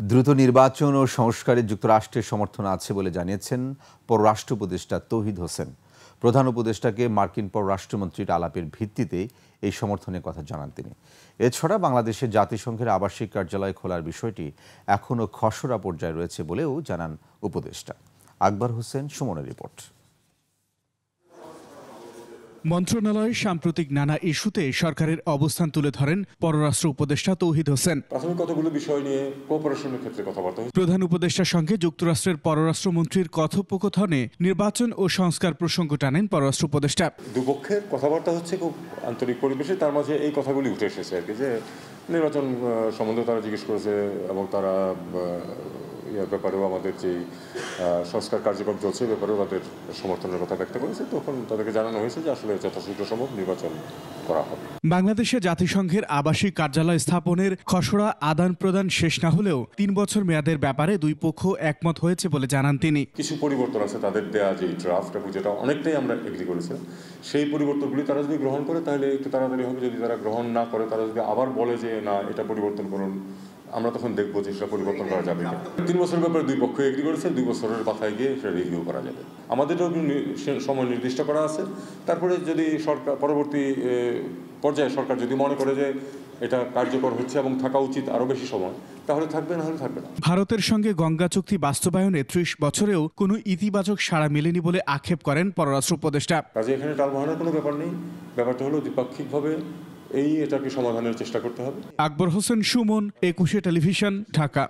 দ্রুত নির্বাচন ও সংস্কারে যুক্তরাষ্ট্রের সমর্থন আছে বলে জানিয়েছেন পররাষ্ট্র উপদেষ্টা তৌহিদ হোসেন। প্রধান উপদেষ্টাকে মার্কিন পররাষ্ট্রমন্ত্রীর আলাপের ভিত্তিতে এই সমর্থনের কথা জানান তিনি। এছাড়া বাংলাদেশে জাতিসংঘের আবাসিক কার্যালয় খোলার বিষয়টি এখনও খসড়া পর্যায়ে রয়েছে বলেও জানান উপদেষ্টা। আকবর হোসেন সুমনের রিপোর্ট। মন্ত্রণালয়ের সাম্প্রতিক নানা ইস্যুতে সরকারের অবস্থান তুলে ধরেন পররাষ্ট্র উপদেষ্টা তৌহিদ হোসেন। প্রাথমিক কতগুলো বিষয় নিয়ে কোঅপারেশনের ক্ষেত্রে কথাবার্তা হয়েছে। প্রধান উপদেষ্টার সঙ্গে যুক্তরাষ্ট্রের পররাষ্ট্রমন্ত্রীর কথোপকথনে নির্বাচন ও সংস্কার প্রসঙ্গ টানেন পররাষ্ট্র উপদেষ্টা। দুপক্ষের কথাবার্তা হচ্ছে খুব আন্তরিক পরিবেশে, তার মাঝে এই কথাগুলি উঠে এসেছে আর কি, যে নির্বাচন সম্বন্ধে তারা জিজ্ঞেস করেছে এবং তারা ইয়ার ব্যাপারেও আমাদের যে সংস্কার কার্যক্রম চলছে ব্যাপারেও তাদের সমর্থনের কথা ব্যক্ত করেছে। তখন তাদেরকে জানানো হয়েছে যে আসলে যথাশীঘ্র সম্ভব নির্বাচন করা হবে। বাংলাদেশে জাতিসংঘের আবাসিক কার্যালয় স্থাপনের খসড়া আদান প্রদান শেষ না হলেও 3 বছর মেয়াদের ব্যাপারে দুই পক্ষ একমত হয়েছে বলে জানান তিনি। কিছু পরিবর্তন আছে তাদের দেয়া যে ড্রাফট, এবং যেটা অনেকটাই আমরা এগ্রি করেছিলাম, সেই পরিবর্তনগুলি তারা যদি গ্রহণ করে তাহলে একটু তাড়াতাড়ি হবে। যদি তারা গ্রহণ না করে, তারা যদি আবার বলে যে না এটা পরিবর্তন করুন, আমরা তখন দেখবো যে সেটা পরিবর্তন করা যাবে কিনা। 3 বছরের ব্যাপারে দুই পক্ষ এগ্রি করেছে, 2 বছরের মাথায় গিয়ে সেটা রিভিউ করা যাবে। আমাদেরও সময় নির্দিষ্ট করা আছে। তারপরে যদি সরকার পরবর্তী পর্যায়ে সরকার যদি মনে করে যে এটা কার্যকর হচ্ছে এবং থাকা উচিত আরো বেশি সময়, তাহলে থাকবে, না হলে থাকবে না। ভারতের সঙ্গে গঙ্গা চুক্তি বাস্তবায়নে 30 বছরেও কোনো ইতিবাচক সাড়া মেলেনি বলে আক্ষেপ করেন পররাষ্ট্র উপদেষ্টা। কাজে এখানে টালবাহানার কোনো ব্যাপার নেই। ব্যাপারটা হলো দ্বিপাক্ষিকভাবে এটাকে সমাধানের চেষ্টা করতে হবে। আকবর হোসেন সুমন, 21 টেলিভিশন, ঢাকা।